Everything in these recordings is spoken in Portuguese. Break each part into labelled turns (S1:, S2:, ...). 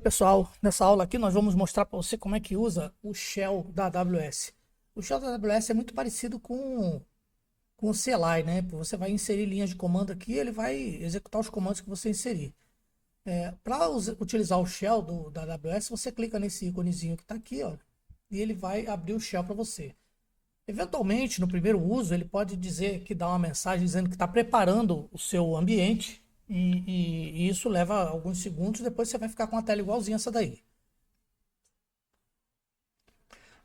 S1: pessoal, nessa aula aqui nós vamos mostrar para você como é que usa o Shell da AWS. O Shell da AWS é muito parecido com o CLI, né? Você vai inserir linhas de comando aqui, ele vai executar os comandos que você inserir. Para utilizar o Shell da AWS, você clica nesse íconezinho que está aqui, ó, e ele vai abrir o Shell para você. Eventualmente, no primeiro uso, ele pode dizer que dá uma mensagem dizendo que está preparando o seu ambiente e isso leva alguns segundos, depois você vai ficar com a tela igualzinha essa daí.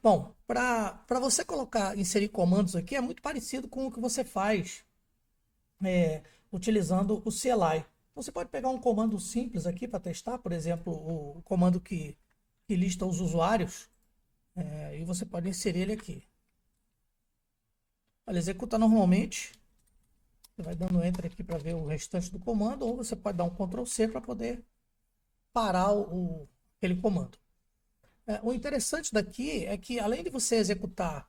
S1: Bom, para você inserir comandos aqui, é muito parecido com o que você faz utilizando o CLI. Você pode pegar um comando simples aqui para testar, por exemplo, o comando que lista os usuários, e você pode inserir ele aqui. Ele executa normalmente. Você vai dando Enter aqui para ver o restante do comando, ou você pode dar um Ctrl C para poder parar aquele comando. O interessante daqui é que, além de você executar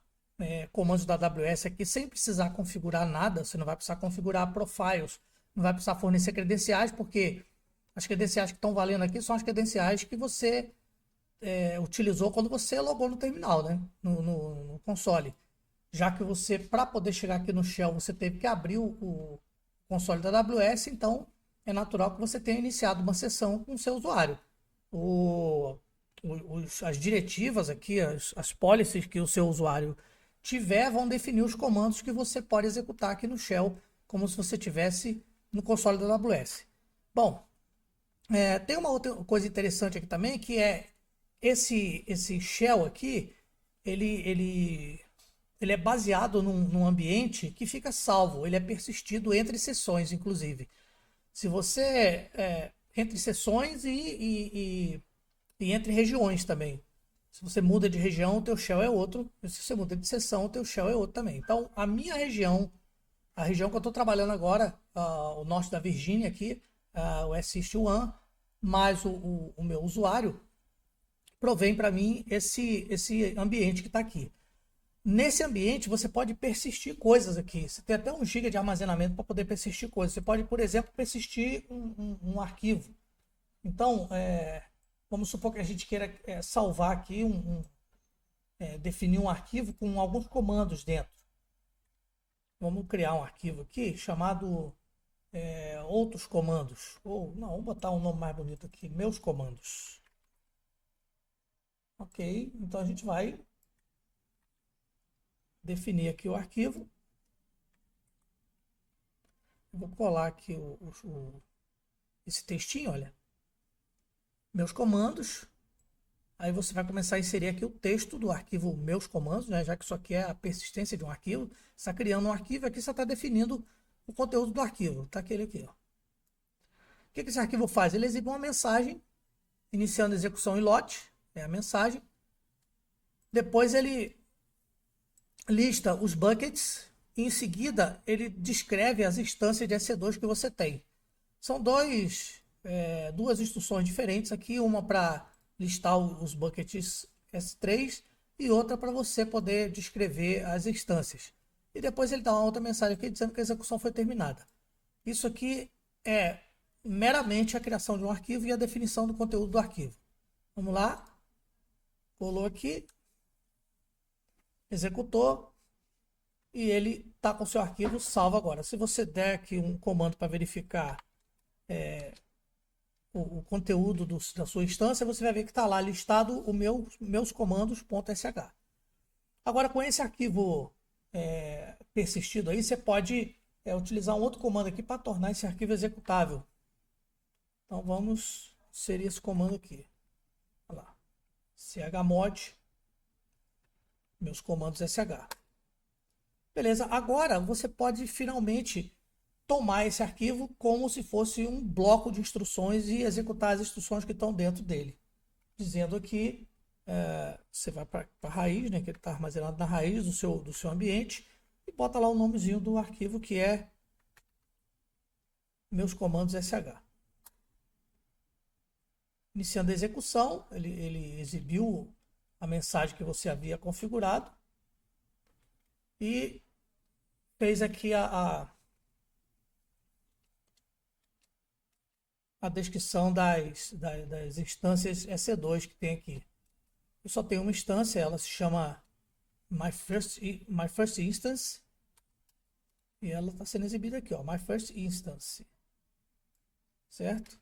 S1: comandos da AWS aqui sem precisar configurar nada, você não vai precisar configurar profiles, não vai precisar fornecer credenciais, porque as credenciais que estão valendo aqui são as credenciais que você utilizou quando você logou no terminal, né? no console. Já que você, para poder chegar aqui no Shell, você teve que abrir o console da AWS, então é natural que você tenha iniciado uma sessão com o seu usuário. As diretivas aqui, as policies que o seu usuário tiver, vão definir os comandos que você pode executar aqui no Shell, como se você tivesse no console da AWS. Bom, tem uma outra coisa interessante aqui também, que é esse Shell aqui, ele é baseado num ambiente que fica salvo, ele é persistido entre sessões, inclusive. Se você entre sessões e entre regiões também. Se você muda de região, o teu shell é outro. E se você muda de seção, o teu shell é outro também. Então, a minha região, a região que eu estou trabalhando agora, o norte da Virgínia aqui, o SIST1, mais o meu usuário, provém para mim esse ambiente que está aqui. Nesse ambiente, você pode persistir coisas aqui. Você tem até 1 GB de armazenamento para poder persistir coisas. Você pode, por exemplo, persistir um arquivo. Então, vamos supor que a gente queira salvar aqui, definir um arquivo com alguns comandos dentro. Vamos criar um arquivo aqui chamado outros comandos. Ou, não, vamos botar um nome mais bonito aqui, meus comandos. Ok, então a gente vai definir aqui o arquivo. Eu vou colar aqui esse textinho, olha. Meus comandos. Aí você vai começar a inserir aqui o texto do arquivo meus comandos, né? Já que isso aqui é a persistência de um arquivo. Você está criando um arquivo, aqui você está definindo o conteúdo do arquivo. Está aquele aqui, ó. O que esse arquivo faz? Ele exibe uma mensagem, iniciando a execução em lote, é a mensagem. Depois ele lista os buckets e em seguida ele descreve as instâncias de EC2 que você tem. São duas instruções diferentes aqui, uma para listar os buckets S3 e outra para você poder descrever as instâncias. E depois ele dá uma outra mensagem aqui dizendo que a execução foi terminada. Isso aqui é meramente a criação de um arquivo e a definição do conteúdo do arquivo. Vamos lá. Colou aqui. Executou. E ele está com o seu arquivo salvo agora. Se você der aqui um comando para verificar o conteúdo da sua instância, você vai ver que está lá listado o meus comandos.sh. Agora, com esse arquivo persistido aí, você pode utilizar um outro comando aqui para tornar esse arquivo executável. Então, vamos inserir esse comando aqui. Olha lá. chmod, meus comandos sh. Beleza, agora você pode finalmente tomar esse arquivo como se fosse um bloco de instruções e executar as instruções que estão dentro dele. Dizendo aqui, você vai para a raiz, né, que ele está armazenado na raiz do seu ambiente, e bota lá o nomezinho do arquivo que é meus comandos sh. Iniciando a execução, ele exibiu a mensagem que você havia configurado e fez aqui a a descrição das instâncias EC2 que tem aqui. Eu só tenho uma instância, ela se chama My First Instance. E ela está sendo exibida aqui, ó, My First Instance. Certo?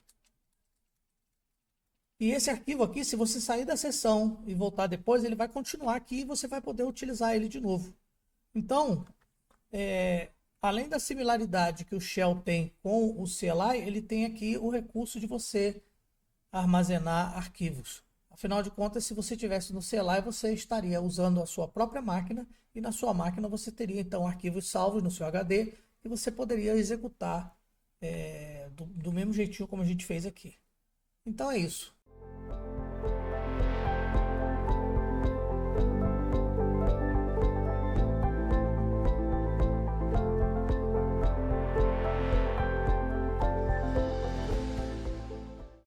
S1: E esse arquivo aqui, se você sair da sessão e voltar depois, ele vai continuar aqui e você vai poder utilizar ele de novo. Então, além da similaridade que o Shell tem com o CLI, ele tem aqui o recurso de você armazenar arquivos. Afinal de contas, se você tivesse no CLI, você estaria usando a sua própria máquina e na sua máquina você teria então arquivos salvos no seu HD e você poderia executar do mesmo jeitinho como a gente fez aqui. Então é isso.